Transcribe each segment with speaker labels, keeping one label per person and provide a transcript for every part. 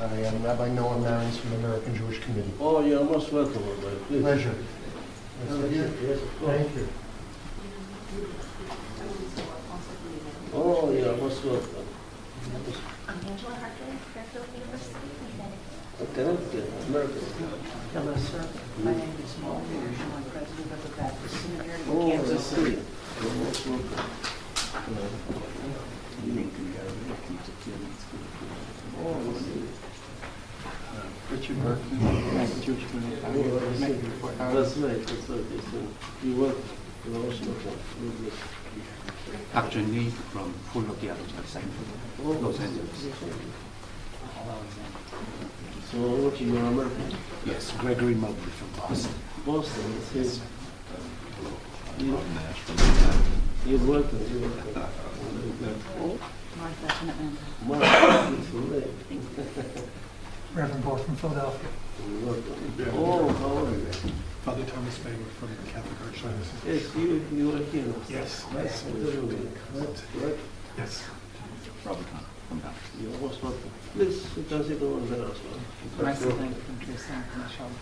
Speaker 1: I am Rabbi Noah Marins from the American Jewish Committee.
Speaker 2: Oh, you're most welcome, Rabbi. Please.
Speaker 1: Pleasure.
Speaker 2: Yes, of course.
Speaker 1: Thank you.
Speaker 2: Oh, you're most welcome. Connecticut, American.
Speaker 3: Hello, sir. My name is Mo Hirsch. I'm president of the Baptist Seminary in
Speaker 2: Oh, I
Speaker 3: Kansas
Speaker 2: see.
Speaker 3: City.
Speaker 2: You're most welcome. Oh, I see.
Speaker 4: Richard Berkman, American Jewish Committee.
Speaker 2: That's right, that's right. Yes, sir. You're welcome. You're most welcome.
Speaker 4: Dr. Nee from Fullerton, Los Angeles.
Speaker 2: So, what, you're American?
Speaker 4: Yes, Gregory Mobley from Boston.
Speaker 2: Boston, it's his. You're welcome. You're welcome.
Speaker 3: Martha and Amanda.
Speaker 2: Mark, it's late.
Speaker 5: Reverend Bohr from Philadelphia.
Speaker 2: You're welcome. Oh, how are you?
Speaker 5: Father Thomas Banger from the Catholic Archdiocese.
Speaker 2: Yes, you are here.
Speaker 5: Yes.
Speaker 2: Nice to meet you. That's right.
Speaker 5: Yes.
Speaker 4: Robert Hunt from Dallas.
Speaker 2: You're most welcome. Please, you can sit over there as well.
Speaker 3: Nice to thank you from Tristan and Michelle.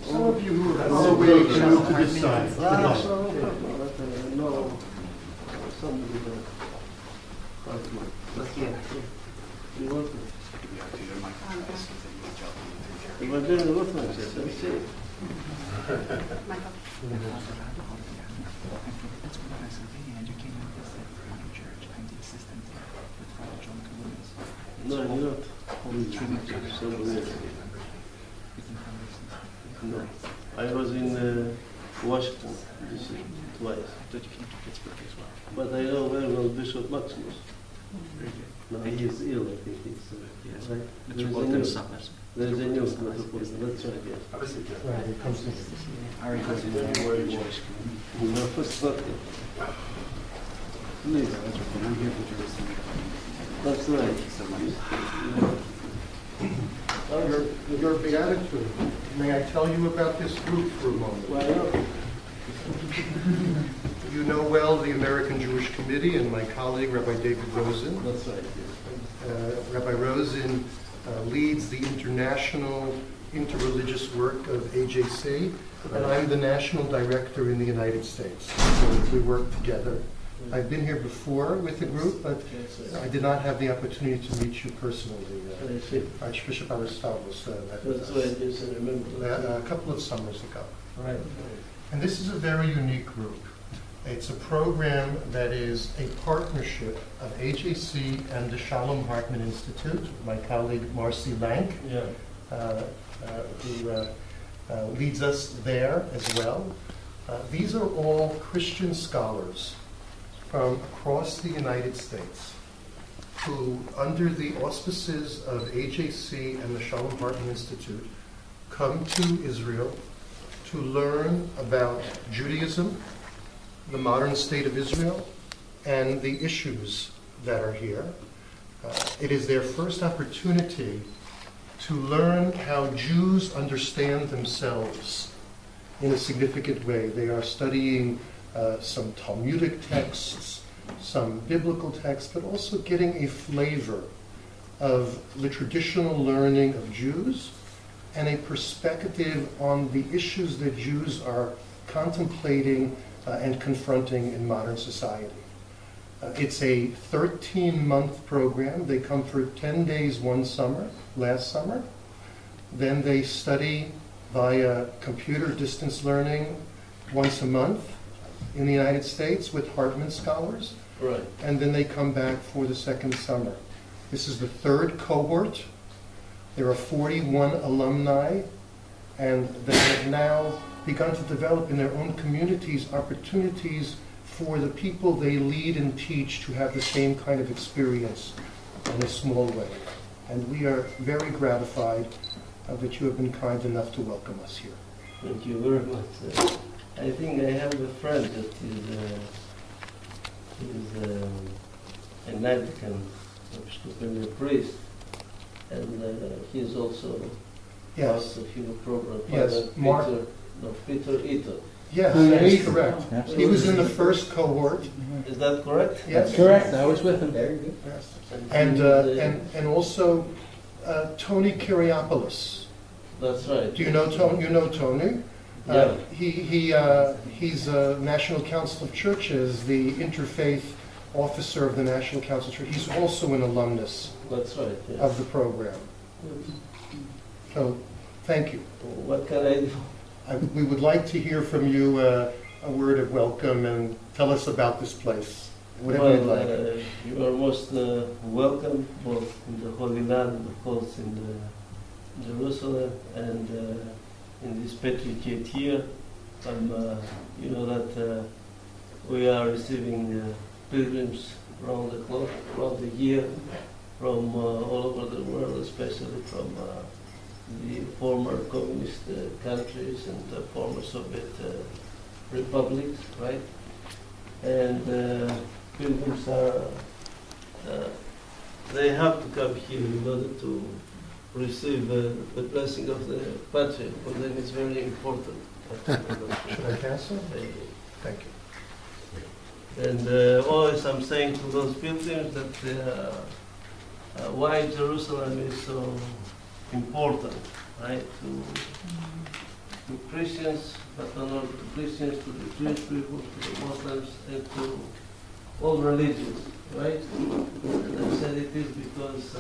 Speaker 1: Some of you who have no way to move to this side.
Speaker 2: No, somebody don't. That's right. You're welcome. You were doing the reference, yes, I see. No, you're not. Somebody else. No. I was in Washington, D.C. twice. But I know very well Bishop Maximus. No, he is ill, I think he's right. There's a new metropolitan, that's right, yes.
Speaker 1: Right, it comes to
Speaker 2: No, first not yet. Please. That's right.
Speaker 1: your beatitude. May I tell you about this group for a moment?
Speaker 2: Why not?
Speaker 1: You know well the American Jewish Committee and my colleague, Rabbi David Rosen.
Speaker 2: That's right, yes.
Speaker 1: Rabbi Rosen leads the international interreligious work of AJC, and I'm the national director in the United States. So we work together. I've been here before with the group, but I did not have the opportunity to meet you personally. Archbishop Aristoteles met with
Speaker 2: That's
Speaker 1: us
Speaker 2: right, yes, I remember.
Speaker 1: a couple of summers ago.
Speaker 2: Right.
Speaker 1: And this is a very unique group. It's a program that is a partnership of AJC and the Shalom Hartman Institute, my colleague Marcy Lank, who leads us there as well. These are all Christian scholars from across the United States who, under the auspices of AJC and the Shalom Hartman Institute, come to Israel to learn about Judaism, the modern state of Israel, and the issues that are here. It is their first opportunity to learn how Jews understand themselves in a significant way. They are studying some Talmudic texts, some biblical texts, but also getting a flavor of the traditional learning of Jews and a perspective on the issues that Jews are contemplating and confronting in modern society. It's a 13-month program. They come for 10 days last summer. Then they study via computer distance learning once a month in the United States with Hartman scholars.
Speaker 2: Right.
Speaker 1: And then they come back for the second summer. This is the third cohort. There are 41 alumni, and they have now begun to develop in their own communities opportunities for the people they lead and teach to have the same kind of experience in a small way. And we are very gratified that you have been kind enough to welcome us here.
Speaker 2: Thank you very much. I think I have a friend that is an Anglican a priest, and he is also
Speaker 1: Yes.
Speaker 2: part of your program.
Speaker 1: Yes, Mark.
Speaker 2: Peter Ito.
Speaker 1: Yes,
Speaker 4: Yes.
Speaker 1: that is correct.
Speaker 4: Absolutely.
Speaker 1: He was in the first cohort.
Speaker 2: Is that correct?
Speaker 1: Yes.
Speaker 4: Correct. I was with him.
Speaker 1: Very good. Yes.
Speaker 2: And
Speaker 1: And
Speaker 2: he is,
Speaker 1: and also Tony Kyriopoulos.
Speaker 2: That's right.
Speaker 1: Do you know Tony? You know Tony?
Speaker 2: Yeah.
Speaker 1: He's a National Council of Churches, the interfaith officer of the National Council of Churches. He's also an alumnus
Speaker 2: That's right. Yes.
Speaker 1: of the program. So, thank you.
Speaker 2: What can I do?
Speaker 1: We would like to hear from you a word of welcome and tell us about this place, whatever you'd like.
Speaker 2: You are most welcome, both in the Holy Land, of course, in Jerusalem, and in this Patriarchate here. You know that we are receiving pilgrims around the clock, around the year, from all over the world, especially from the former communist countries and the former Soviet republics, right? And pilgrims are, they have to come here in order to receive the blessing of the Patriarch. For them it's very important.
Speaker 1: Should I pass it? Thank you.
Speaker 2: And always I'm saying to those pilgrims that why Jerusalem is so important, right? To Christians, but not only to Christians, to the Jewish people, to the Muslims, and to all religions, right? And I said it is because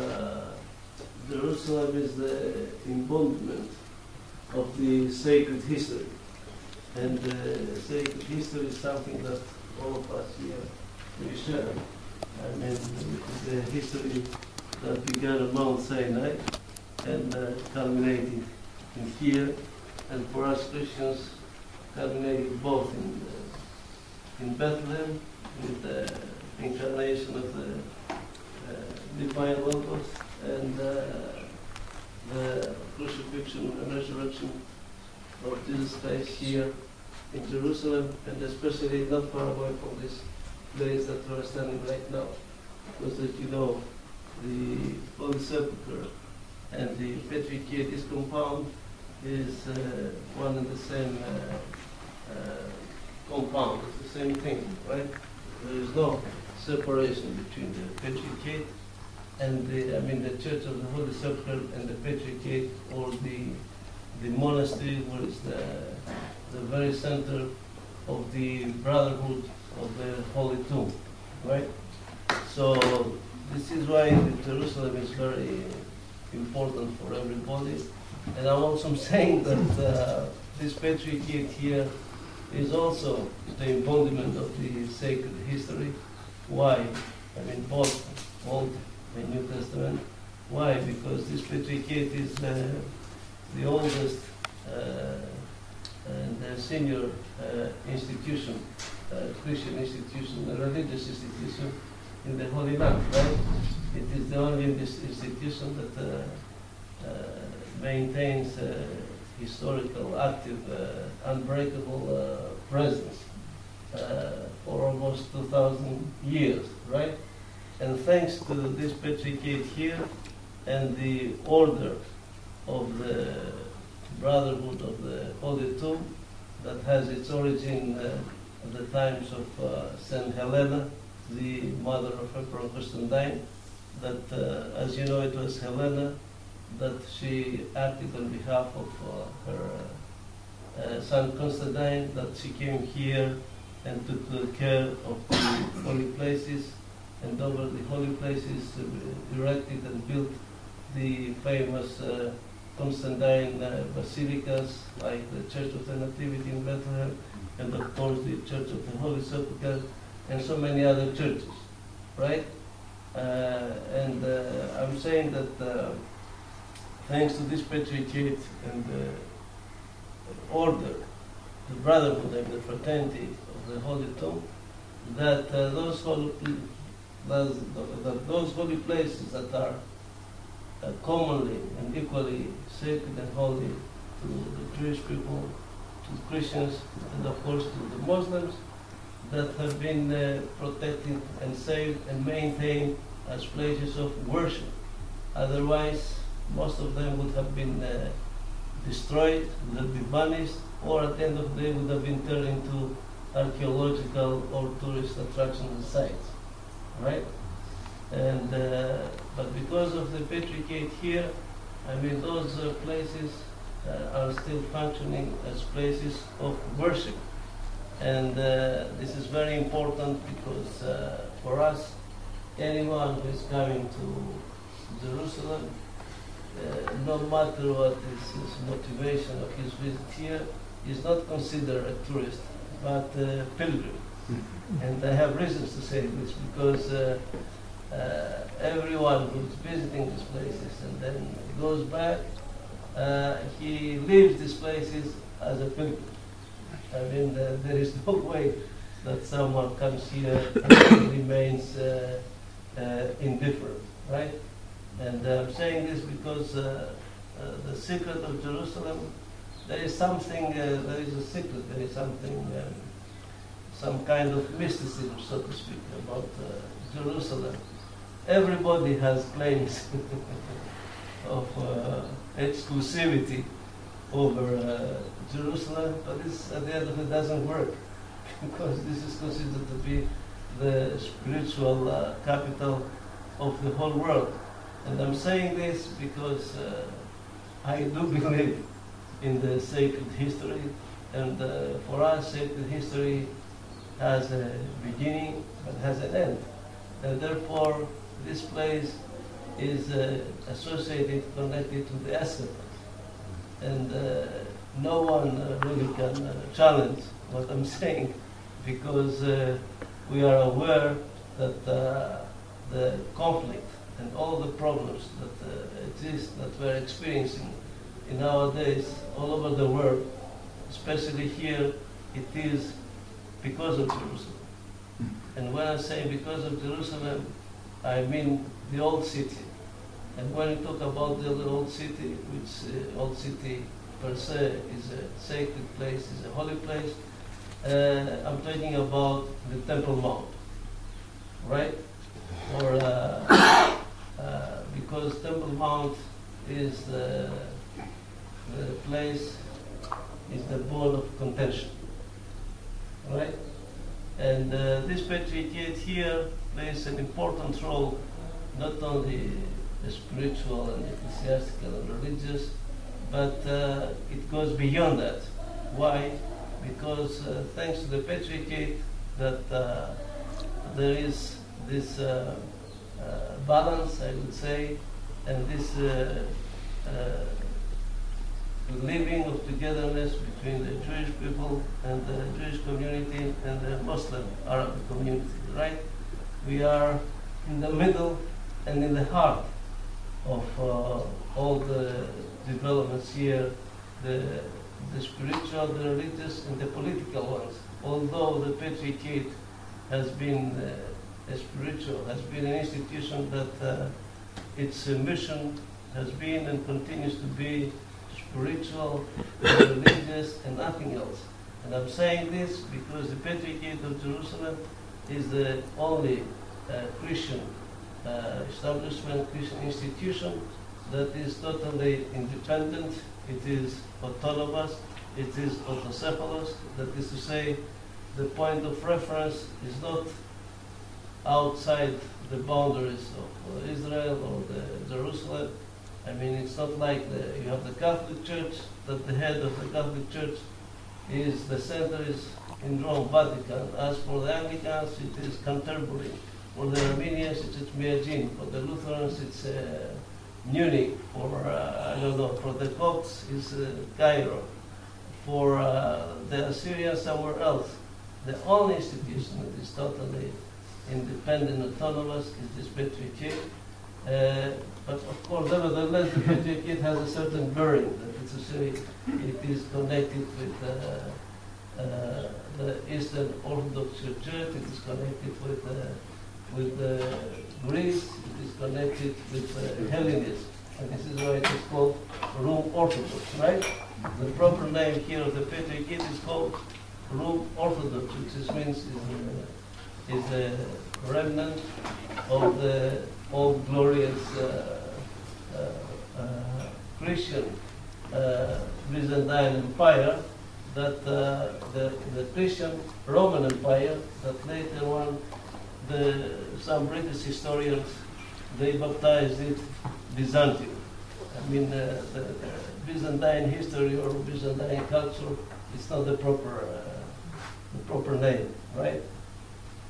Speaker 2: Jerusalem is the embodiment of the sacred history. And sacred history is something that all of us here, we share. I mean, the history that began on Mount Sinai and culminated in here, and for us Christians, culminated both in Bethlehem, with the incarnation of the divine Logos, and the crucifixion and resurrection of Jesus Christ here in Jerusalem, and especially not far away from this place that we're standing right now. Because as you know, the Holy Sepulchre and the Patriarchate, this compound is one and the same compound. It's the same thing, right? There is no separation between the Patriarchate and the Church of the Holy Sepulchre and the Patriarchate, or the monastery, where it's the very center of the brotherhood of the Holy Tomb, right? So this is why Jerusalem is very important for everybody. And I'm also saying that this Patriarchate here is also the embodiment of the sacred history. Why? I mean, both Old and New Testament. Why? Because this Patriarchate is the oldest and senior institution, Christian institution, a religious institution in the Holy Land, right? It is the only institution that maintains historical, active, unbreakable presence for almost 2,000 years, right? And thanks to this Patriarchate here and the order of the Brotherhood of the Holy Tomb that has its origin at the times of Saint Helena, the mother of Emperor Constantine, that, as you know, it was Helena that she acted on behalf of her son Constantine, that she came here and took care of the holy places, and over the holy places erected and built the famous Constantine basilicas, like the Church of the Nativity in Bethlehem, and of course the Church of the Holy Sepulchre, and so many other churches, right? I'm saying that thanks to this Patriarchate and the order, the brotherhood and the fraternity of the Holy Tomb, that those holy places that are commonly and equally sacred and holy to the Jewish people, to Christians, and of course to the Muslims, that have been protected and saved and maintained as places of worship. Otherwise, most of them would have been destroyed, would have been vanished, or at the end of the day would have been turned into archaeological or tourist attractions and sites, right? And But because of the Patriarchate here, I mean, those places are still functioning as places of worship. And this is very important because for us, anyone who is coming to Jerusalem, no matter what is his motivation of his visit here, is not considered a tourist, but a pilgrim. And I have reasons to say this because everyone who's visiting these places and then goes back, he leaves these places as a pilgrim. I mean, there is no way that someone comes here and remains indifferent, right? And I'm saying this because the secret of Jerusalem, there is something, there is a secret, there is something, some kind of mysticism, so to speak, about Jerusalem. Everybody has claims of exclusivity over Jerusalem, but this, at the end of it, doesn't work because this is considered to be the spiritual capital of the whole world. And I'm saying this because I do believe in the sacred history, and for us, sacred history has a beginning but has an end. And therefore, this place is associated, connected to the eschaton. And no one really can challenge what I'm saying because we are aware that the conflict and all the problems that exist, that we're experiencing in our days all over the world, especially here, it is because of Jerusalem. And when I say because of Jerusalem, I mean the old city. And when we talk about the old city, which old city per se is a sacred place, is a holy place, I'm talking about the Temple Mount, right? Or because Temple Mount is the place, is the bone of contention, right? And this Patriarchate here plays an important role, not only spiritual and ecclesiastical and religious, but it goes beyond that. Why? Because thanks to the Patriarchate, that there is this balance, I would say, and this living of togetherness between the Jewish people and the Jewish community and the Muslim Arab community, right? We are in the middle and in the heart of all the developments here, the spiritual, the religious, and the political ones. Although the Patriarchate has been a spiritual, has been an institution that its mission has been and continues to be spiritual, religious, and nothing else. And I'm saying this because the Patriarchate of Jerusalem is the only Christian establishment, Christian institution that is totally independent, it is autonomous, it is autocephalous. That is to say, the point of reference is not outside the boundaries of Israel or Jerusalem. I mean, it's not like you have the Catholic Church, that the head of the Catholic Church is, the center is in Rome, Vatican. As for the Anglicans, it is Canterbury. For the Armenians, it's Miagin. For the Lutherans, it's Munich. For, I don't know, for the Copts, it's Cairo. For the Assyrians, somewhere else. The only institution that is totally independent, autonomous, is this Patriarchate. But of course, nevertheless, the Patriarchate has a certain bearing. That is to say, it is connected with the Eastern Orthodox Church. It is connected with Greece. It is connected with Hellenism, and this is why it is called Rome Orthodox, right? The proper name here of the Patriarchate is called Rome Orthodox, which means is a remnant of the old glorious Christian Byzantine Empire, that the Christian Roman Empire, that later on some British historians they baptized it Byzantium. I mean, the Byzantine history or Byzantine culture is not the proper name, right?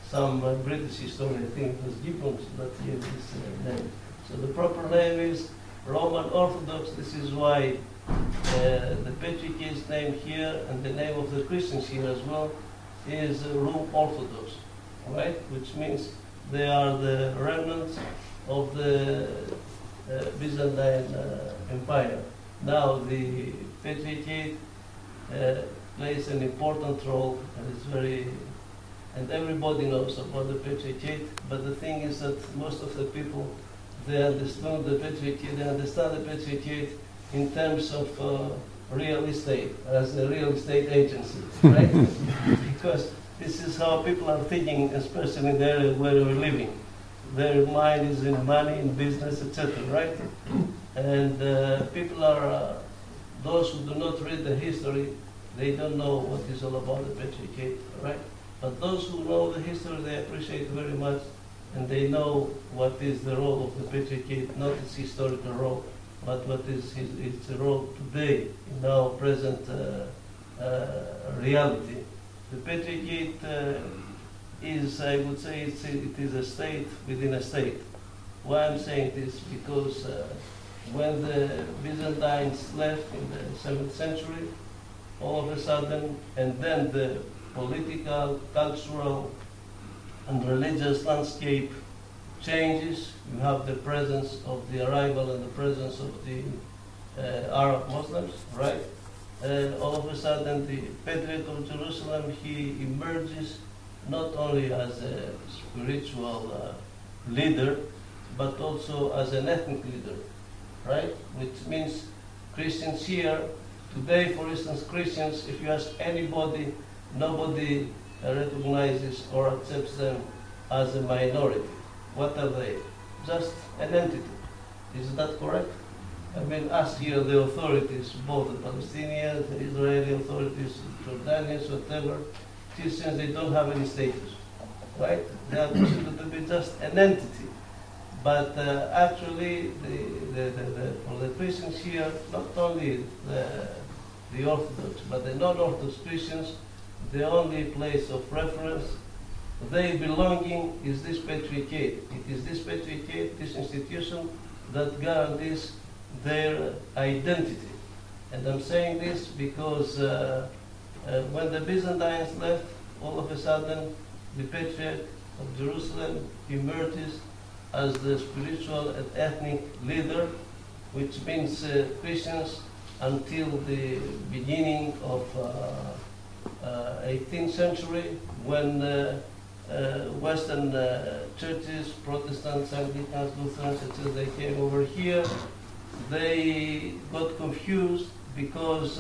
Speaker 2: Some British historian, I think it was Gibbons, that gave this name. So the proper name is Roman Orthodox. This is why the Patriarchate's name here and the name of the Christians here as well is Rome Orthodox, right? Which means they are the remnants of the Byzantine Empire. Now the Patriarchate plays an important role, and it's very, and everybody knows about the Patriarchate. But the thing is that most of the people, they understand the Patriarchate. They understand the Patriarchate in terms of real estate, as a real estate agency, right? Because this is how people are thinking, especially in the area where we're living. Their mind is in money, in business, etc., right? And people are, those who do not read the history, they don't know what is all about the Patriarchate, right? But those who know the history, they appreciate it very much, and they know what is the role of the Patriarchate, not its historical role, but what is its role today in our present reality. The Patriarchate is, I would say, it is a state within a state. Why I'm saying this? Because when the Byzantines left in the 7th century, all of a sudden, and then the political, cultural, and religious landscape changes. You have the presence of the arrival and the presence of the Arab Muslims, right? All of a sudden, the Patriarch of Jerusalem, he emerges not only as a spiritual leader, but also as an ethnic leader, right? Which means Christians here, today, for instance, Christians, if you ask anybody, nobody recognizes or accepts them as a minority. What are they? Just an entity. Is that correct? I mean, ask here the authorities, both the Palestinians, the Israeli authorities, Jordanians, whatever, Christians, they don't have any status, right? They are considered to be just an entity. But actually, for the Christians here, not only the Orthodox, but the non-Orthodox Christians, the only place of reference, their belonging is this Patriarchate. It is this Patriarchate, this institution, that guarantees their identity. And I'm saying this because when the Byzantines left, all of a sudden, the Patriarch of Jerusalem emerges as the spiritual and ethnic leader, which means Christians until the beginning of 18th century, when Western churches, Protestants, Anglicans, Lutherans, etc., they came over here. They got confused because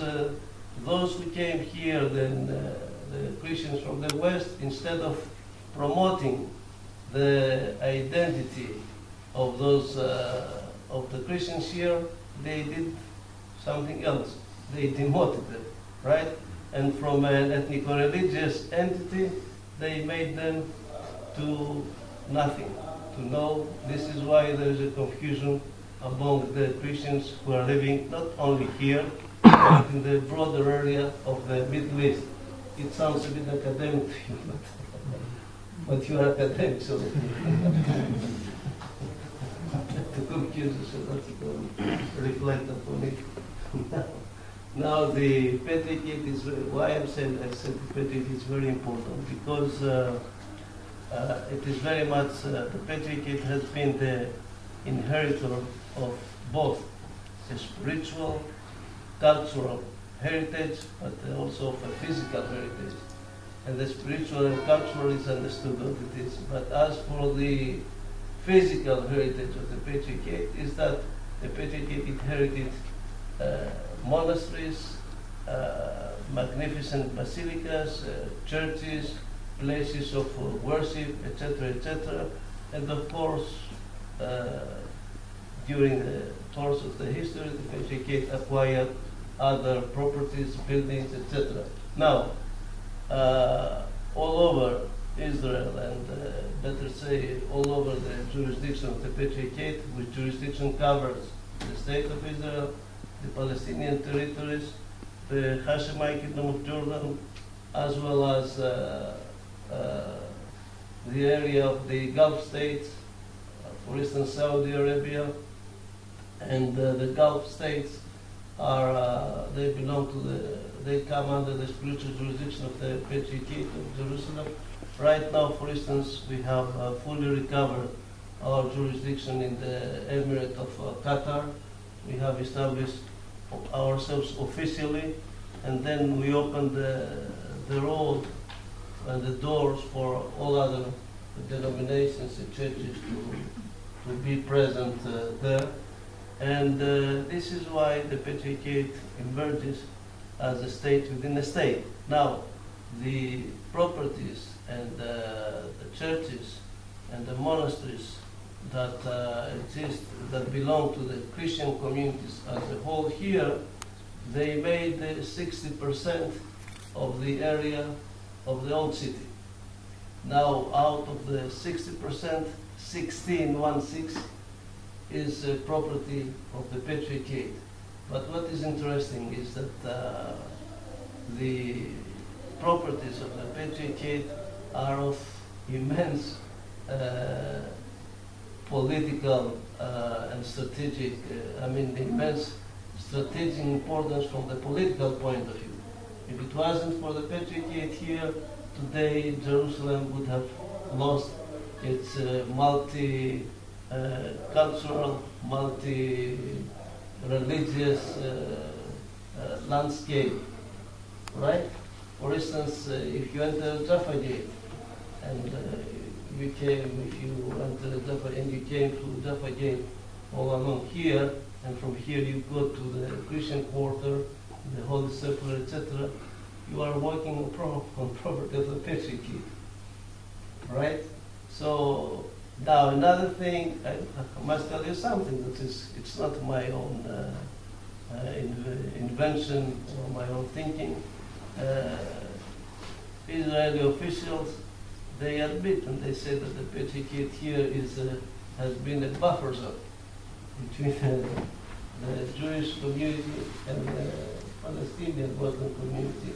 Speaker 2: those who came here, then the Christians from the West, instead of promoting the identity of those of the Christians here, they did something else. They demoted them, right? And from an ethnico-religious entity, they made them to nothing, to no. This is why there is a confusion among the Christians who are living not only here, but in the broader area of the Middle East. It sounds a bit academic to you, but you are academic, so to confuse you, so that you can reflect upon it. Now the Patriarchate is, why I said the Patriarchate is very important, because it is very much, the Patriarchate has been the inheritor of both a spiritual, cultural heritage, but also of a physical heritage. And the spiritual and cultural is understood what it is. But as for the physical heritage of the Patriarchate, is that the Patriarchate inherited monasteries, magnificent basilicas, churches, places of worship, etc., etc. And of course, during the course of the history, the Patriarchate acquired other properties, buildings, etc. Now, all over Israel, and better say all over the jurisdiction of the Patriarchate, which jurisdiction covers the State of Israel, the Palestinian territories, the Hashemite Kingdom of Jordan, as well as the area of the Gulf states, for instance, Saudi Arabia, and the Gulf states are they belong to they come under the spiritual jurisdiction of the Patriarchate of Jerusalem. Right now, for instance, we have fully recovered our jurisdiction in the Emirate of Qatar. We have established ourselves officially, and then we opened the road and the doors for all other denominations and churches to be present there. And this is why the Patriarchate emerges as a state within a state. Now, the properties and the churches and the monasteries that exist, that belong to the Christian communities as a whole here, they made 60% of the area of the old city. Now, out of the 60%, 16 is property of the Patriarchate. But what is interesting is that the properties of the Patriarchate are of immense political and strategic, immense strategic importance from the political point of view. If it wasn't for the Patriarchate here, today Jerusalem would have lost its multi-cultural, multi-religious landscape, right? For instance, if you enter Jaffa Gate, and if you enter Jaffa and you came to Jaffa Gate all along here, and from here you go to the Christian Quarter, the Holy Sepulchre, etc., you are walking on property of the Patriarchate, right? So now another thing, I must tell you something that it's not my own invention or my own thinking. Israeli officials, they admit and they say that the Patriarchate here has been a buffer zone between the Jewish community and the Palestinian Muslim community.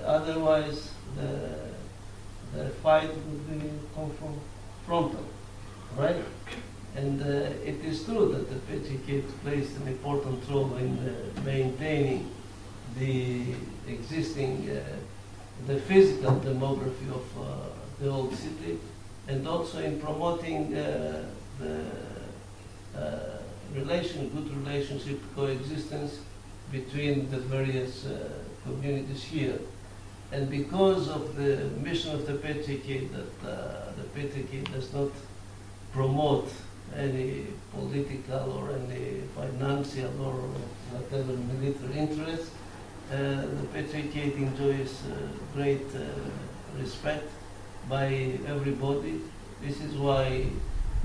Speaker 2: Otherwise, the fight would be frontal, right? And it is true that the Patriarchate plays an important role in maintaining the existing, the physical demography of the old city, and also in promoting the good relationship, coexistence between the various communities here. And because of the mission of the Patriarchate, that the Patriarchate does not promote any political or any financial or whatever military interests, the Patriarchate enjoys great respect by everybody. This is why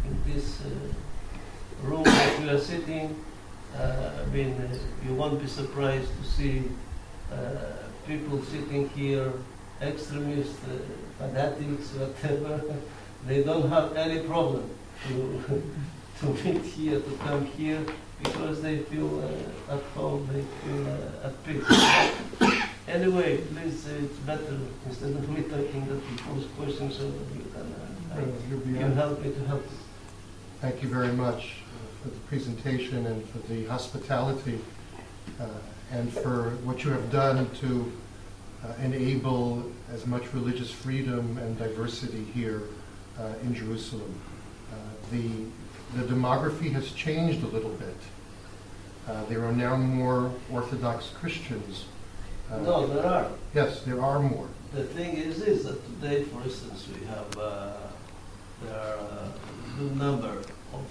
Speaker 2: in this room that we are sitting, you won't be surprised to see people sitting here, extremists, fanatics, whatever. They don't have any problem to meet here, to come here, because they feel at home, they feel at peace. Anyway, please, it's better, instead of me talking, that you pose questions so that you can help me to help you.
Speaker 1: Thank you very much for the presentation and for the hospitality and for what you have done to enable as much religious freedom and diversity here in Jerusalem. The demography has changed a little bit. There are now more Orthodox Christians.
Speaker 2: No, there are.
Speaker 1: Yes, there are more.
Speaker 2: The thing is that today, for instance, we have there are a good number of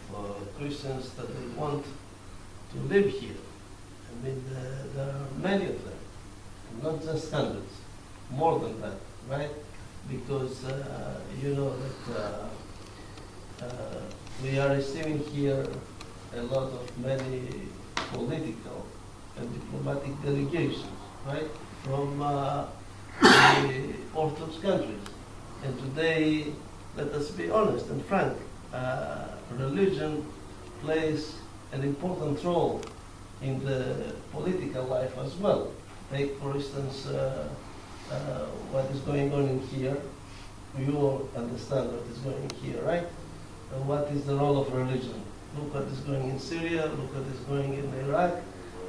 Speaker 2: Christians that they want to live here. I mean, there are many of them, not just hundreds, more than that, right? Because you know that we are receiving here a lot of many political and diplomatic delegations, right, from the Orthodox countries. And today, let us be honest and frank, religion plays an important role in the political life as well. Take, for instance, what is going on in here. You all understand what is going on here, right? And what is the role of religion? Look what is going in Syria, look what is going in Iraq,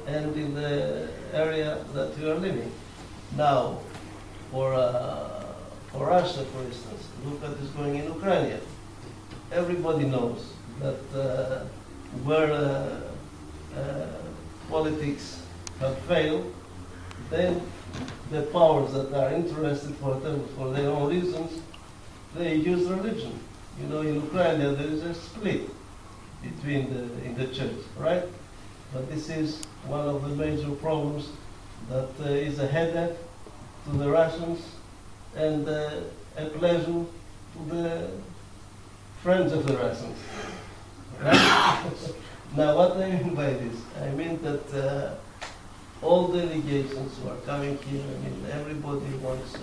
Speaker 2: and in the area that we are living. Now, for Russia, for instance, look what is going in Ukraine. Everybody knows that where politics have failed, then the powers that are interested for their own reasons, they use religion. You know, in Ukraine there is a split in the church, right? But this is one of the major problems that is a headache to the Russians and a pleasure to the friends of the Russians. Right? Now, what I mean by this? I mean that all delegations who are coming here, I mean, everybody wants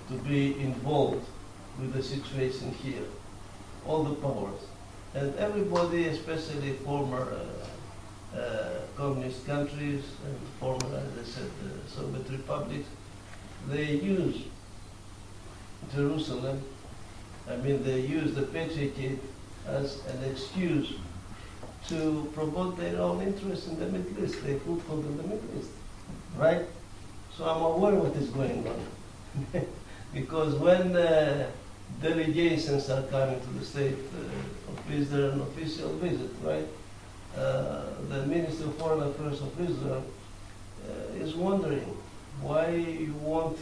Speaker 2: to be involved with the situation here, all the powers. And everybody, especially former communist countries and former, as I said, Soviet republics, they use Jerusalem, I mean, they use the Patriarchate as an excuse to promote their own interests in the Middle East. They foothold in the Middle East, right? So I'm aware of what is going on. Because when delegations are coming to the state of Israel, an official visit, right? The Minister of Foreign Affairs of Israel is wondering why you want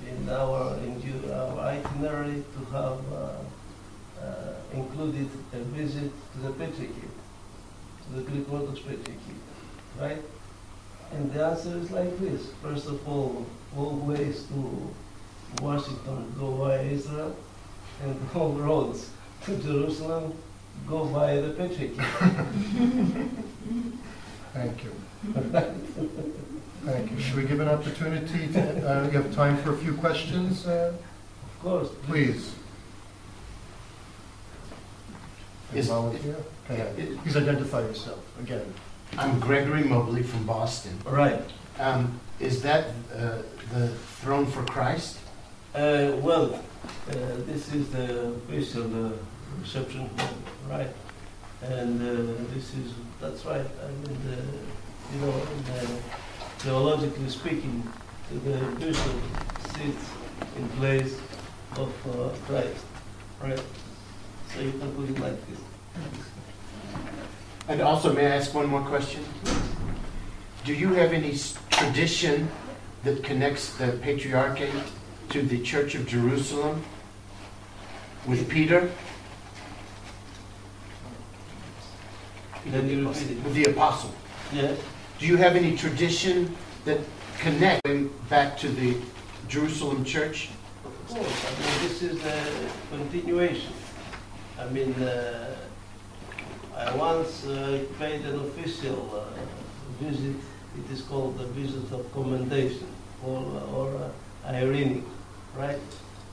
Speaker 2: in our itinerary to have included a visit to the Patriarchate, to the Greek Orthodox Patriarchate, right? And the answer is like this. First of all ways to Washington go via Israel, and all roads to Jerusalem go via the Patriarchate.
Speaker 1: Thank you. Thank you. Should we give an opportunity to, you have time for a few questions?
Speaker 2: Of course.
Speaker 1: Please. Volunteer? Please identify yourself again.
Speaker 6: I'm Gregory Mobley from Boston.
Speaker 2: Right.
Speaker 6: Is that the throne for Christ?
Speaker 2: This is the official reception hall, right? And that's right. I mean, theologically speaking, the bishop sits in place of Christ, right? So you can put it like this.
Speaker 6: And also, may I ask one more question? Do you have any tradition that connects the Patriarchate to the Church of Jerusalem with Peter? With the apostle?
Speaker 2: Yeah.
Speaker 6: Do you have any tradition that connects back to the Jerusalem church?
Speaker 2: Of course. I mean, this is the continuation. I mean, I once paid an official visit. It is called the visit of commendation or ironic, right?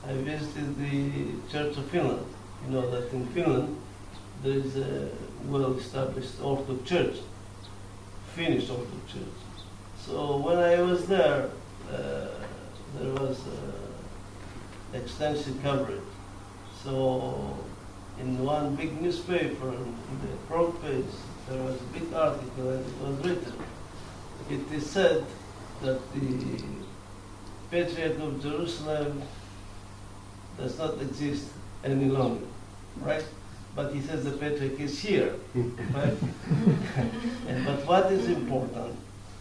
Speaker 2: I visited the Church of Finland. You know that in Finland there is a well-established Orthodox Church, Finnish Orthodox Church. So when I was there, there was extensive coverage. So in one big newspaper, in the front page, there was a big article and it was written. It is said that the Patriarch of Jerusalem does not exist any longer, right? But he says the Patriarch is here, right? But what is important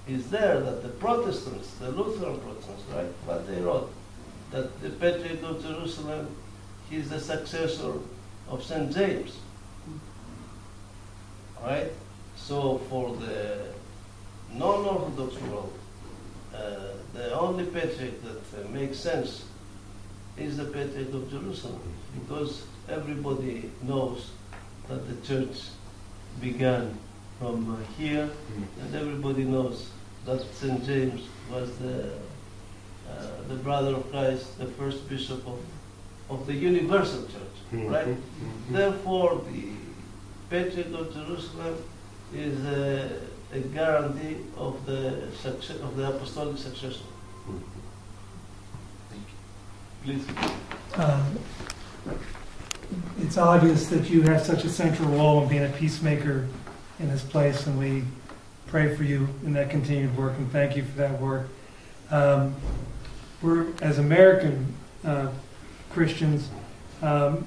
Speaker 2: is there that the Protestants, the Lutheran Protestants, right, what they wrote, that the Patriarch of Jerusalem, he is the successor of St. James, right? So for the non-Orthodox world, the only Patriarch that makes sense is the Patriarch of Jerusalem, because everybody knows that the church began from here, and everybody knows that St. James was the brother of Christ, the first bishop of of the universal church, right? Therefore, the Patriarch of Jerusalem is a guarantee of the success of the apostolic succession. Please.
Speaker 5: It's obvious that you have such a central role in being a peacemaker in this place, and we pray for you in that continued work, and thank you for that work. We're, as American Christians,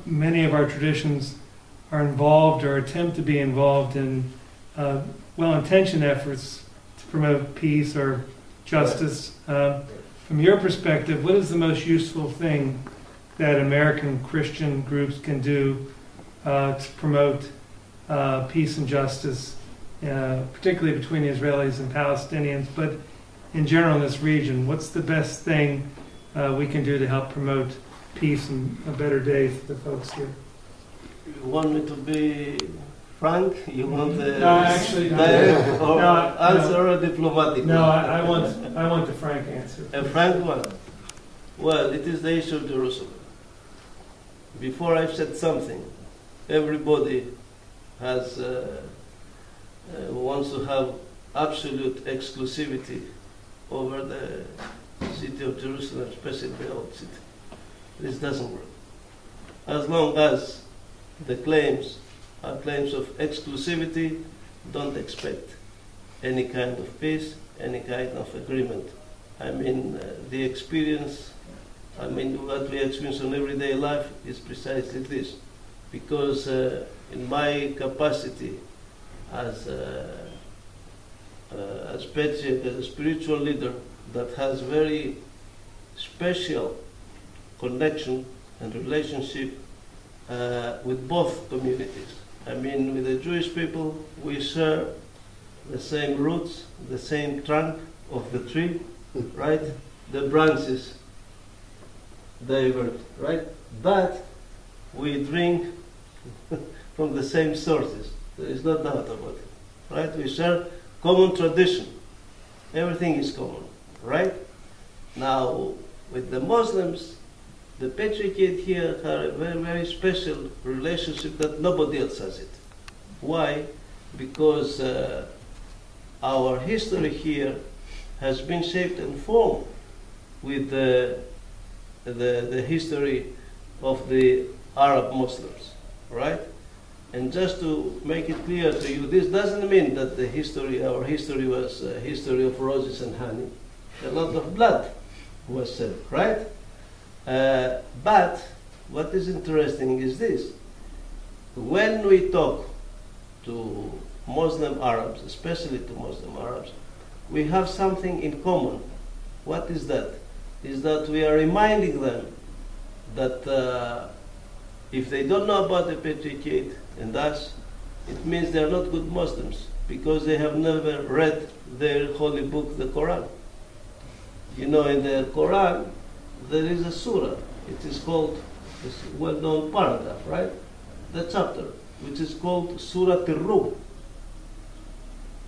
Speaker 5: many of our traditions are involved or attempt to be involved in well-intentioned efforts to promote peace or justice. From your perspective, what is the most useful thing that American Christian groups can do to promote peace and justice, particularly between the Israelis and Palestinians, but in general in this region? What's the best thing we can do to help promote peace and a better day for the folks here?
Speaker 2: You want me to be frank? You want
Speaker 5: No, actually,
Speaker 2: direct or
Speaker 5: no,
Speaker 2: answer or a diplomatic?
Speaker 5: No,
Speaker 2: one?
Speaker 5: I want the frank answer.
Speaker 2: A frank one. Well, it is the issue of Jerusalem. Before I've said something, everybody has wants to have absolute exclusivity over the city of Jerusalem, especially the old city. This doesn't work. As long as the claims are claims of exclusivity, don't expect any kind of peace, any kind of agreement. I mean, the experience, what we experience in everyday life is precisely this. Because in my capacity as Patriarch, as a spiritual leader that has very special connection and relationship with both communities. I mean, with the Jewish people, we share the same roots, the same trunk of the tree, right? The branches diverge, right? But we drink from the same sources. There is no doubt about it, right? We share common tradition. Everything is common, right? Now, with the Muslims, the Patriarchate here has a very, very special relationship that nobody else has it. Why? Because our history here has been shaped and formed with the history of the Arab Muslims, right? And just to make it clear to you, this doesn't mean that our history was a history of roses and honey. A lot of blood was shed, right? But what is interesting is this. When we talk to Muslim Arabs, especially to Muslim Arabs, we have something in common. What is that? Is that we are reminding them that if they don't know about the Patriarchate and us, it means they are not good Muslims because they have never read their holy book, the Quran. You know, in the Quran, there is a surah. It is called, this well-known paragraph, right? The chapter, which is called Surah Tir-Rum.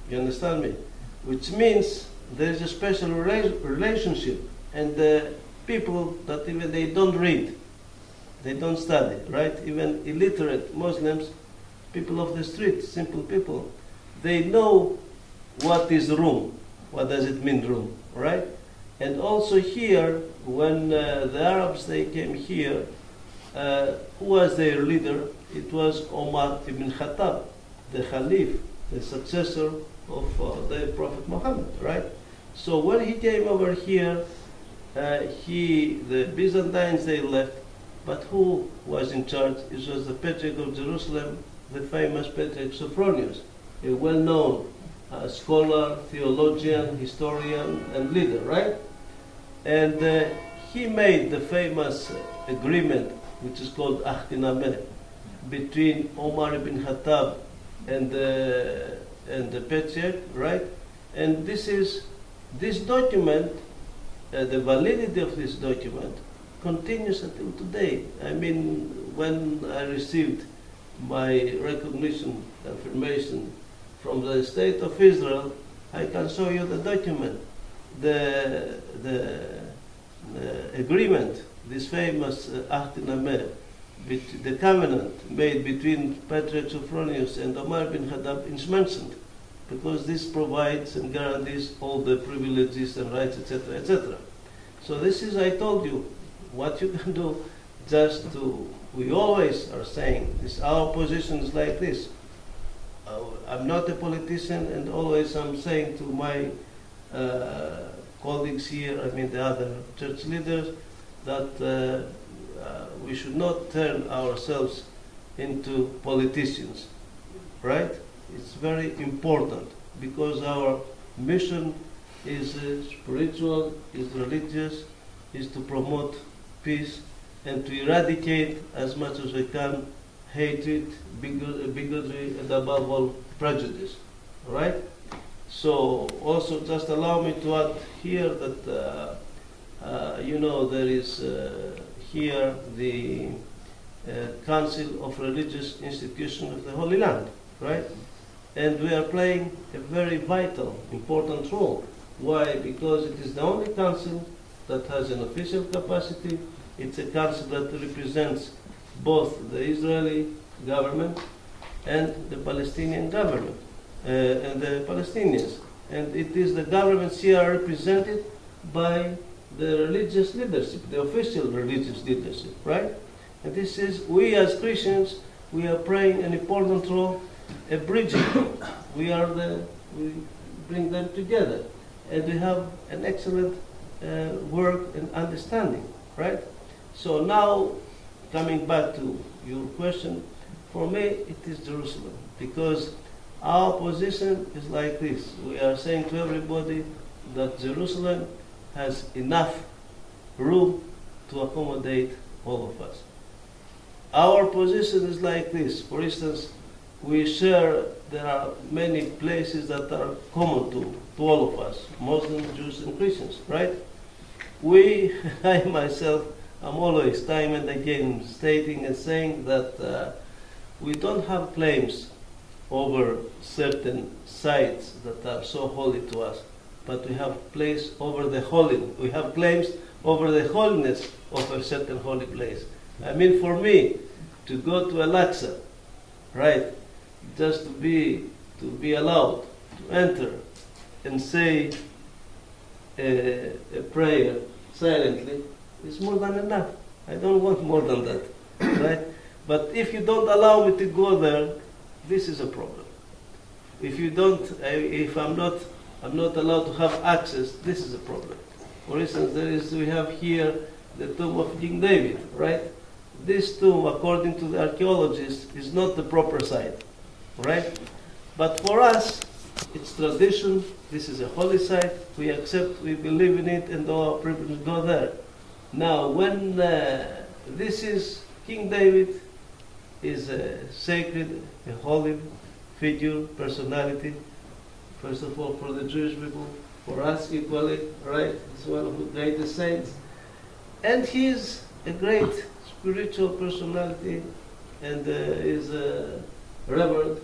Speaker 2: You understand me? Which means there is a special relationship, and the people that even they don't read, they don't study, right? Even illiterate Muslims, people of the street, simple people, they know what is Rum. What does it mean, Rum, right? And also here, when the Arabs, they came here, who was their leader? It was Omar ibn Khattab, the Khalif, the successor of the Prophet Muhammad, right? So when he came over here, the Byzantines, they left, but who was in charge? It was the Patriarch of Jerusalem, the famous Patriarch Sophronius, a well-known scholar, theologian, historian, and leader, right? And he made the famous agreement, which is called Ahdinameh, between Omar ibn Khattab and the Patriarch, right? And this document, the validity of this document continues until today. I mean, when I received my recognition, affirmation from the State of Israel, I can show you the document. The agreement this famous Acht Nameh, the covenant made between Patriarch Sophronius and Omar bin Khattab is mentioned, because this provides and guarantees all the privileges and rights, etc., etc. So this is, I told you, what you can do just to, we always are saying, this, our position is like this. I'm not a politician, and always I'm saying to my colleagues here, I mean the other church leaders, that we should not turn ourselves into politicians, right? It's very important, because our mission is spiritual, is religious, is to promote peace and to eradicate as much as we can hatred, bigotry, and above all prejudice. All right? So also just allow me to add here that there is here the Council of Religious Institutions of the Holy Land, right? And we are playing a very vital, important role. Why? Because it is the only council that has an official capacity. It's a council that represents both the Israeli government and the Palestinian government, and the Palestinians. And it is the governments here are represented by the religious leadership, the official religious leadership, right? And this is, we as Christians, we are playing an important role, a bridging role. We bring them together, and we have an excellent work and understanding, right? So now, coming back to your question, for me it is Jerusalem, because our position is like this. We are saying to everybody that Jerusalem has enough room to accommodate all of us. Our position is like this. For instance, we share, there are many places that are common to all of us, Muslims, Jews, and Christians, right? I myself, I'm always time and again stating and saying that we don't have claims over certain sites that are so holy to us, but we have place over the holiness. We have claims over the holiness of a certain holy place. I mean, for me, to go to Al-Aqsa, right, just to be allowed to enter and say a prayer silently is more than enough. I don't want more than that, right? But if you don't allow me to go there, this is a problem. If you don't, if I'm not allowed to have access, this is a problem. For instance, we have here the tomb of King David, right? This tomb, according to the archaeologists, is not the proper site, right? But for us, it's tradition. This is a holy site. We accept, we believe in it, and all our people go there. Now, when this is King David, is a sacred, a holy figure, personality. First of all, for the Jewish people, for us equally, right? He's one of the greatest saints, and he is a great spiritual personality, and is revered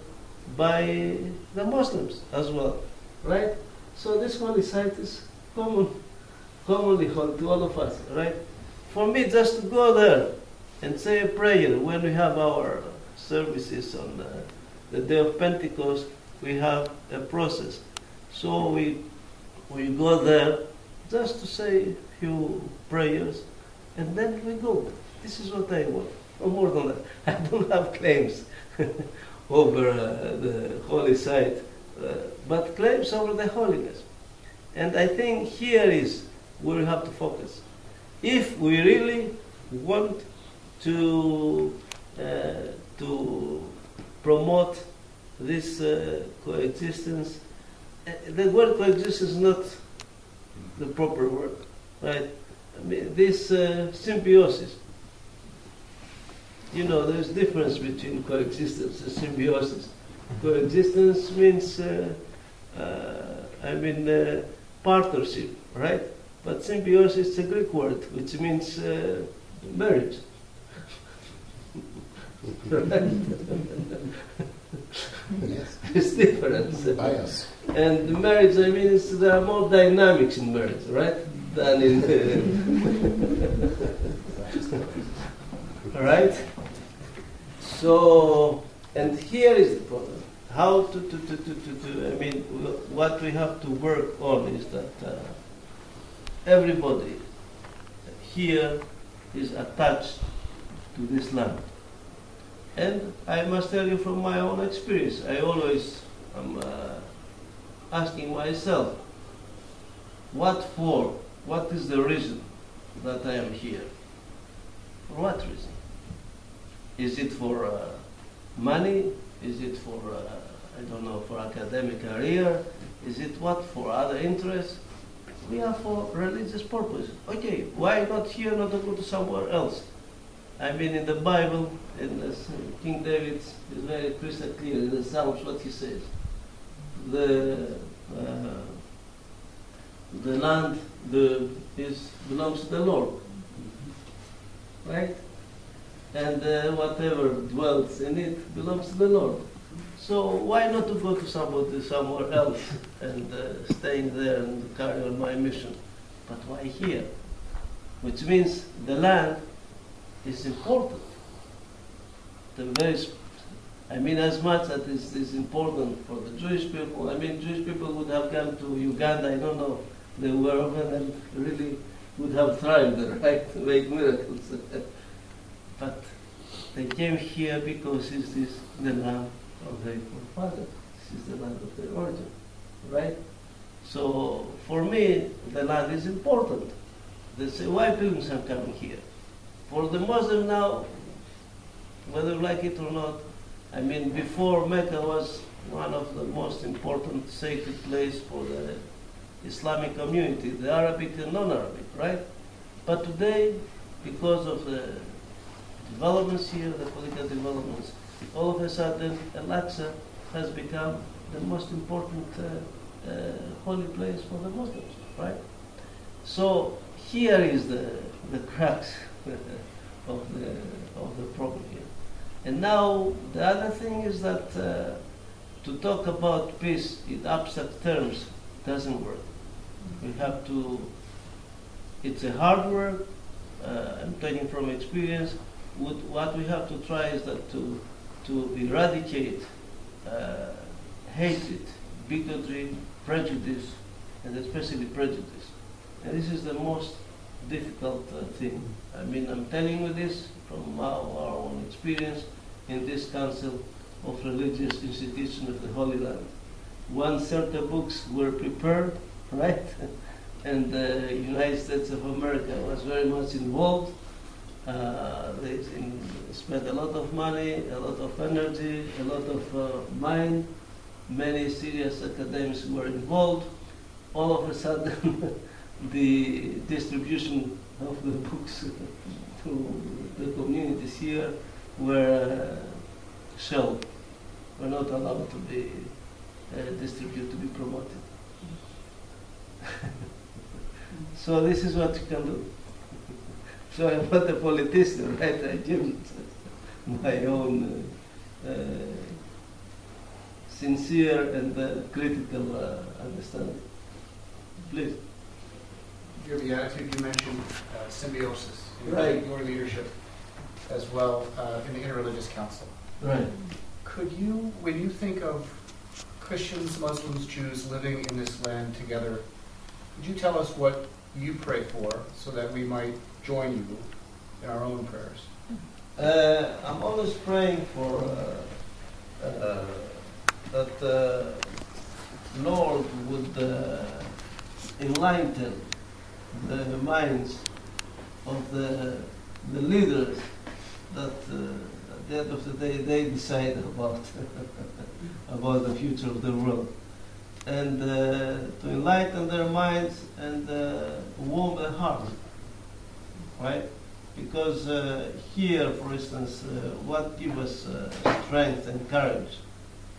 Speaker 2: by the Muslims as well, right? So this holy site is commonly holy to all of us, right? For me, just to go there and say a prayer when we have our services on the day of Pentecost, we have a process. So we go there just to say a few prayers, and then we go. This is what I want. No more than that. I don't have claims over the holy site, but claims over the holiness. And I think here is where we have to focus. If we really want to promote this coexistence, the word coexistence is not the proper word, right? I mean, this symbiosis. You know, there's difference between coexistence and symbiosis. Coexistence means, partnership, right? But symbiosis is a Greek word, which means marriage.
Speaker 1: Yes.
Speaker 2: It's different.
Speaker 1: Bias.
Speaker 2: And marriage, I mean, there are more dynamics in marriage, right? Than in Right? So, and here is the problem. How I mean, what we have to work on is that everybody here is attached to this land. And I must tell you from my own experience, I always am asking myself, what for? What is the reason that I am here? For what reason? Is it for money? Is it for, I don't know, for academic career? Is it what? For other interests? We are for religious purpose. Okay, why not here, not to go to somewhere else? I mean, in the Bible, in King David is very crystal clear in the Psalms what he says. The land belongs to the Lord, right? And whatever dwells in it belongs to the Lord. So why not to go to somewhere else and staying there and carry on my mission? But why here? Which means the land is important. I mean, as much as it is important for the Jewish people. I mean, Jewish people would have come to Uganda, I don't know, they were open and really would have thrived there, right, to make miracles. But they came here because this is the land of their forefathers. This is the land of their origin, right? So for me, the land is important. They say, why pilgrims are coming here? For the Muslim now, whether you like it or not, I mean, before Mecca was one of the most important sacred places for the Islamic community, the Arabic and non-Arabic, right? But today, because of the developments here, the political developments, all of a sudden, Al-Aqsa has become the most important holy place for the Muslims, right? So here is the crux of the problem here. And now the other thing is that to talk about peace in abstract terms doesn't work. We have to. It's a hard work. I'm talking from experience. What we have to try is that to eradicate hatred, bigotry, prejudice, and especially prejudice. And this is the most difficult thing. I mean, I'm telling you this from our own experience in this Council of Religious Institutions of the Holy Land. Once certain books were prepared, right, and the United States of America was very much involved. They spent a lot of money, a lot of energy, a lot of mind. Many serious academics were involved. All of a sudden, the distribution of the books to the communities here were shelved, were not allowed to be distributed, to be promoted. So this is what you can do. So I'm not a politician, right? I give my own sincere and critical understanding. Please.
Speaker 7: Your beatitude, you mentioned symbiosis in
Speaker 2: Right.
Speaker 7: your leadership as well in the Interreligious Council.
Speaker 2: Right.
Speaker 7: Could you, when you think of Christians, Muslims, Jews living in this land together, could you tell us what you pray for so that we might join you in our own prayers?
Speaker 2: I'm always praying for that Lord would enlighten the minds of the leaders that at the end of the day they decide about about the future of the world, and to enlighten their minds and warm their hearts, right? Because here, for instance, what gives us strength and courage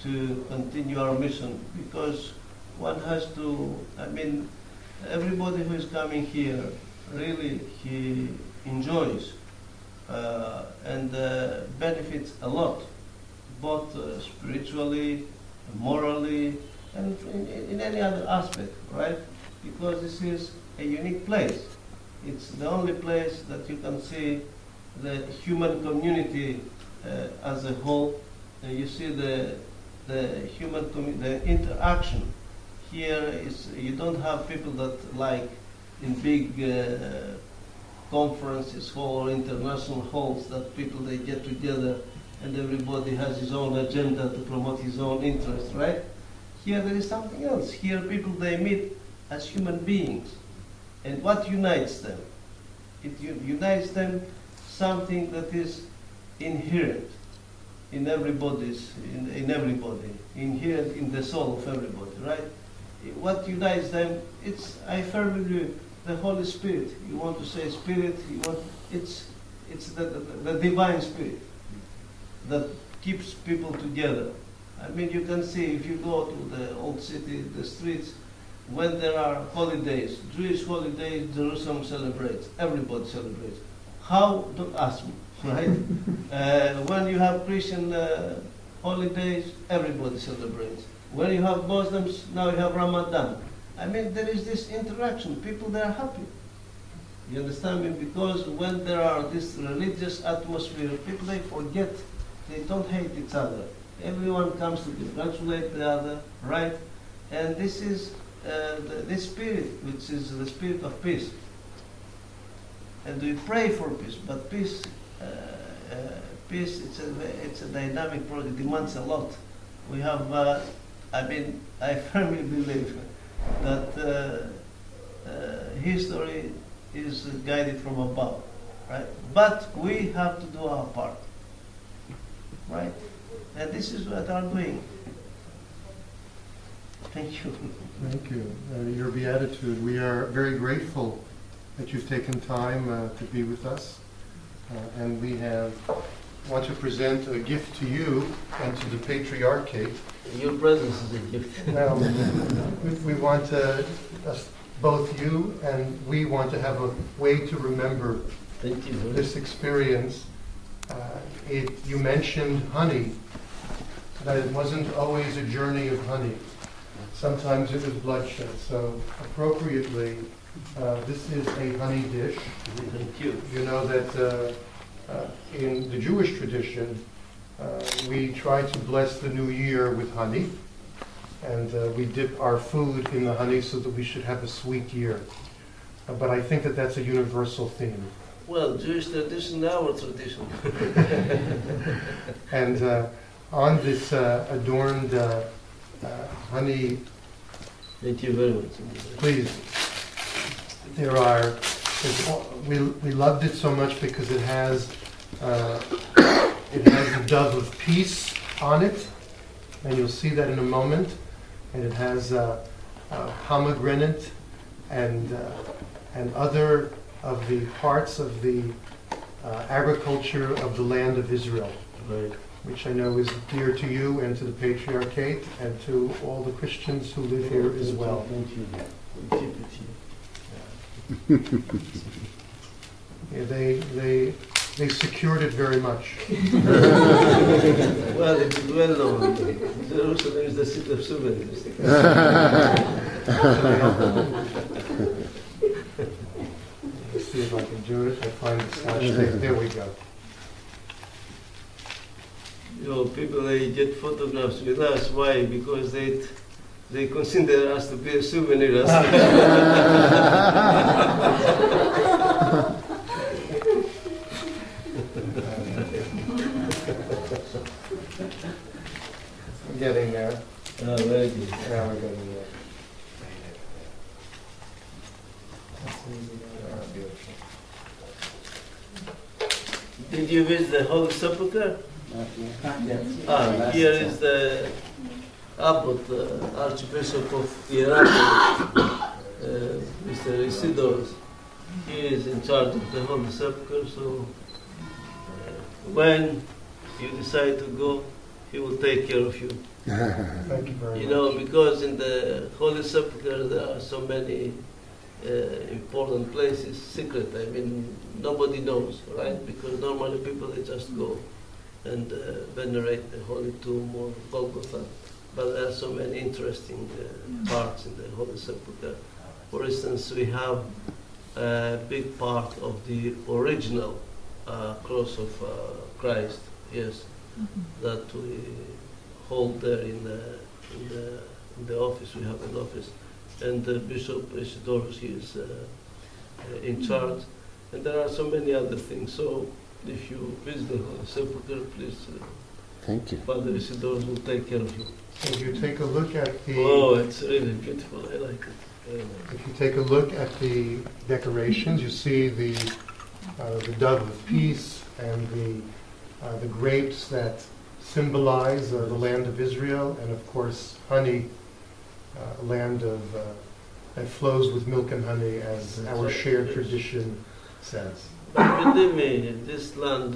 Speaker 2: to continue our mission? Because one has to, I mean, everybody who is coming here, really, he enjoys and benefits a lot, both spiritually, morally, and in any other aspect, right? Because this is a unique place. It's the only place that you can see the human community as a whole. You see the the interaction. Here is, you don't have people that like in big conferences hall or international halls that people they get together and everybody has his own agenda to promote his own interest, right? Here there is something else. Here people they meet as human beings. And what unites them? It unites them something that is inherent in everybody's, in everybody, inherent in the soul of everybody, right? What unites them, it's, I firmly believe, the Holy Spirit. You want to say Spirit, it's the divine Spirit that keeps people together. I mean, you can see if you go to the old city, the streets, when there are holidays, Jewish holidays, Jerusalem celebrates. Everybody celebrates. How? Don't ask me, right? When you have Christian holidays, everybody celebrates. When you have Muslims, now you have Ramadan. I mean, there is this interaction. People, they are happy. You understand me? Because when there are this religious atmosphere, people, they forget. They don't hate each other. Everyone comes to congratulate the other, right? And this is this spirit, which is the spirit of peace. And we pray for peace, but peace, it's a dynamic project. It demands a lot. We have, I firmly believe that history is guided from above, right? But we have to do our part, right? And this is what I'm doing. Thank you.
Speaker 1: Thank you. Your beatitude. We are very grateful that you've taken time to be with us, and we want to present a gift to you and to the Patriarchate.
Speaker 2: Your presence is a gift.
Speaker 1: Now, we want both you and we want to have a way to remember this experience. You mentioned honey, that it wasn't always a journey of honey. Sometimes it was bloodshed. So appropriately, this is a honey dish.
Speaker 2: Thank you.
Speaker 1: You know that in the Jewish tradition, we try to bless the new year with honey, and we dip our food in the honey so that we should have a sweet year. But I think that that's a universal theme.
Speaker 2: Well, Jewish tradition, our tradition.
Speaker 1: And on this adorned honey,
Speaker 2: thank you very much.
Speaker 1: please, we loved it so much because it has a dove of peace on it, and you'll see that in a moment. And it has pomegranate and other of the parts of the agriculture of the land of Israel,
Speaker 2: Right.
Speaker 1: which I know is dear to you and to the Patriarchate and to all the Christians who live here as well.
Speaker 2: Thank you. We'll keep it here.
Speaker 1: Yeah, they secured it very much.
Speaker 2: Well, it's well known. Jerusalem is the city of souvenirs.
Speaker 1: Let's see if I can do it. I find the slash tape. There we go.
Speaker 2: You know, people, they get photographs with us. Why? Because they consider us to be a souvenir.
Speaker 1: I'm getting there.
Speaker 2: Oh, very good.
Speaker 1: Now we're getting there. Beautiful.
Speaker 2: Did you visit the Holy Sepulchre? Here is the abbot, Archbishop of Iraque, Mr. Isidore. He is in charge of the Holy Sepulchre, so when you decide to go, he will take care of you.
Speaker 1: Thank you very much.
Speaker 2: You know, because in the Holy Sepulchre there are so many important places, secret. I mean, nobody knows, right? Because normally people, they just go and venerate the Holy Tomb or Golgotha. But there are so many interesting parts in the Holy Sepulchre. For instance, we have a big part of the original cross of Christ, yes, that we hold there in the office. We have an office, and Bishop Isidorus, he is in charge, and there are so many other things. So if you visit the Holy Sepulchre, please,
Speaker 6: Thank you.
Speaker 2: Father Isidorus will take care of you.
Speaker 1: If you take a look at the
Speaker 2: Oh, it's really beautiful. I like it very much.
Speaker 1: if you take a look at the decorations, you see the dove of peace and the grapes that symbolize the land of Israel, and of course honey, a land of that flows with milk and honey, as our shared tradition says.
Speaker 2: But believe me, this land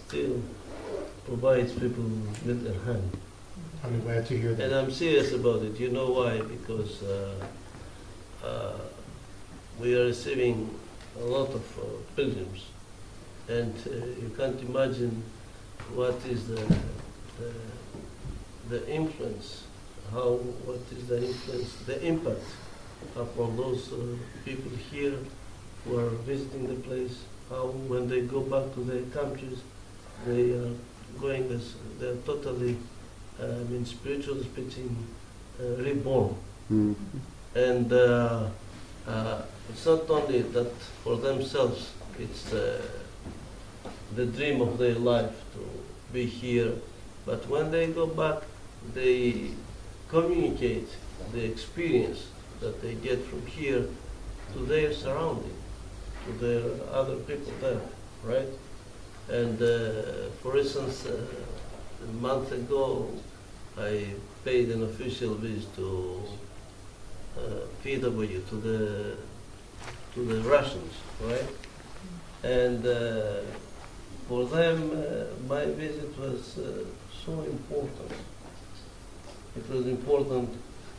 Speaker 2: still provides people milk and honey.
Speaker 1: I'm glad to hear
Speaker 2: And
Speaker 1: that.
Speaker 2: I'm serious about it. You know why? Because we are receiving a lot of pilgrims, and you can't imagine what is the influence, what is the influence, the impact upon those people here who are visiting the place, how when they go back to their countries, they are going as, they are totally, spiritually speaking, reborn.
Speaker 6: Mm.
Speaker 2: And it's not only that for themselves, it's the dream of their life to be here, but when they go back, they communicate the experience that they get from here to their surrounding, to their other people there, right? And for instance, a month ago, I paid an official visit to PW, to the Russians, right? And for them, my visit was so important. It was important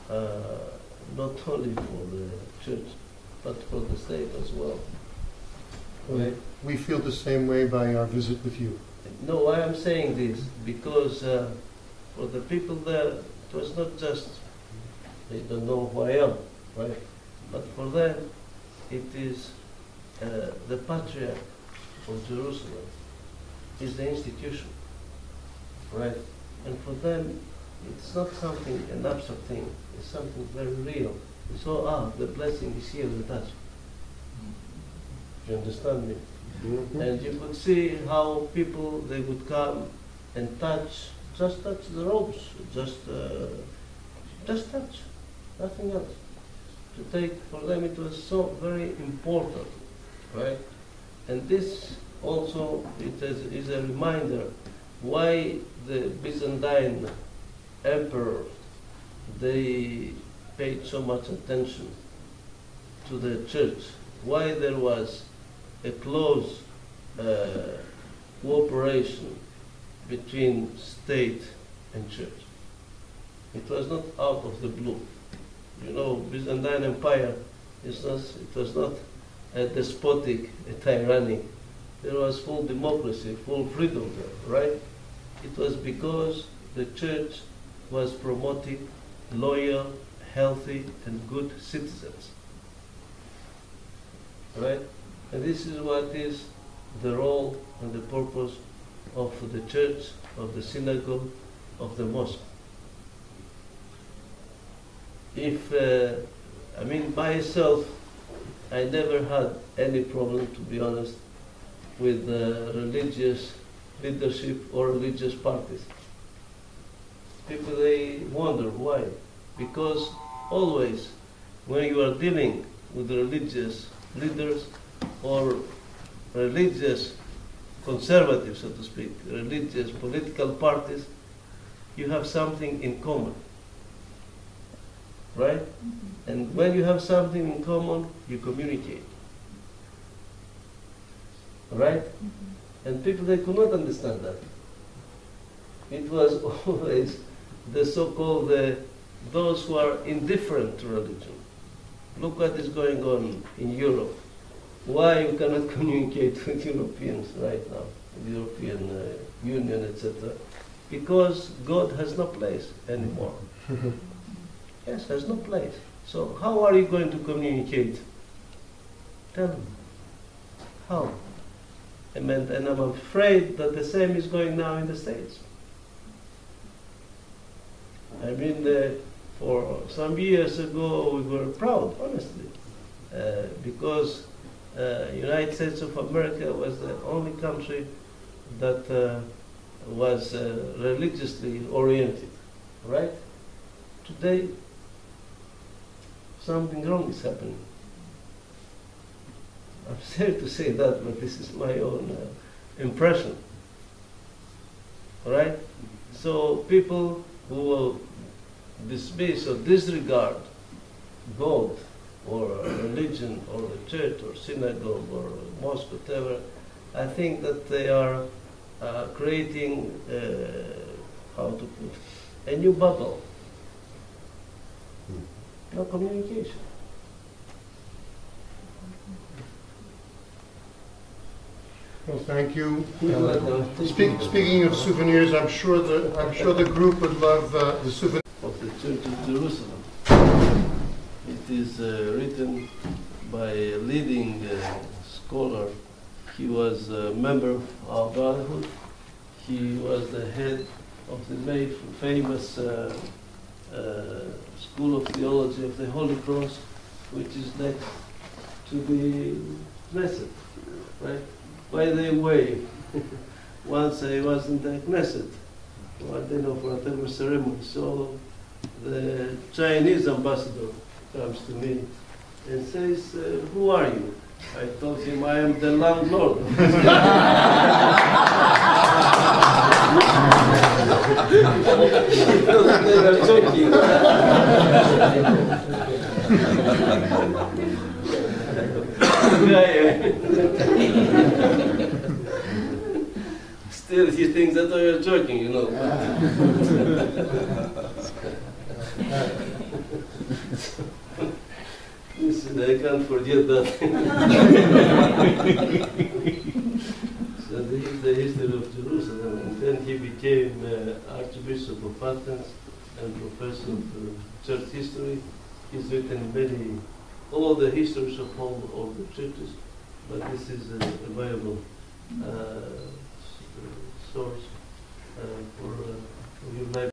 Speaker 2: not only for the church, but for the state as well. Right?
Speaker 1: We feel the same way by our visit with you.
Speaker 2: No, I am saying this because for the people there, it was not just they don't know who I am, right? But for them, it is the Patriarch of Jerusalem is the institution, right? And for them, it's not something, an abstract thing. It's something very real. So, the blessing is here with us. You understand me?
Speaker 6: Mm-hmm.
Speaker 2: And you could see how people, they would come and just touch the ropes, just touch, nothing else. For them it was so very important, right? And this also is a reminder why the Byzantine emperor, they paid so much attention to the church, why there was a close cooperation between state and church. It was not out of the blue. You know, Byzantine Empire, it was not a despotic, a tyrannic. There was full democracy, full freedom there, right? It was because the church was promoting loyal, healthy, and good citizens, right? And this is what is the role and the purpose of the church, of the synagogue, of the mosque. If, by itself, I never had any problem, to be honest, with religious leadership or religious parties. People, they wonder why. Because always, when you are dealing with religious leaders or religious conservatives, so to speak, religious political parties, you have something in common, right? Mm-hmm. And when you have something in common, you communicate, right? Mm-hmm. And people, they could not understand that. It was always the so-called, those who are indifferent to religion. Look what is going on in Europe. Why you cannot communicate with Europeans right now, the European Union, etc. Because God has no place anymore. Yes, has no place. So how are you going to communicate? Tell me. How? And I'm afraid that the same is going now in the States. I mean, for some years ago, we were proud, honestly, because United States of America was the only country that was religiously oriented, right? Today, something wrong is happening. I'm sorry to say that, but this is my own impression. All right? So people who will dismiss or disregard God or religion or the church or synagogue or mosque, whatever, I think that they are creating, how to put, a new bubble. No communication.
Speaker 1: Well, thank you. Speaking of souvenirs, I'm sure the group would love the souvenir
Speaker 2: Of the Church of Jerusalem. It is written by a leading scholar. He was a member of our brotherhood. He was the head of the famous School of Theology of the Holy Cross, which is next to the Knesset, right? By the way, once I was in the Knesset, one day for whatever ceremony, so the Chinese ambassador comes to me and says, "Who are you?" I told him, "I am the landlord." They were joking. Still, he thinks that I was joking, you know. Listen, I can't forget that. So this is the history of Jerusalem, and then he became Archbishop of Athens and professor of church history. He's written all the histories of all the churches, but this is a viable source for your life.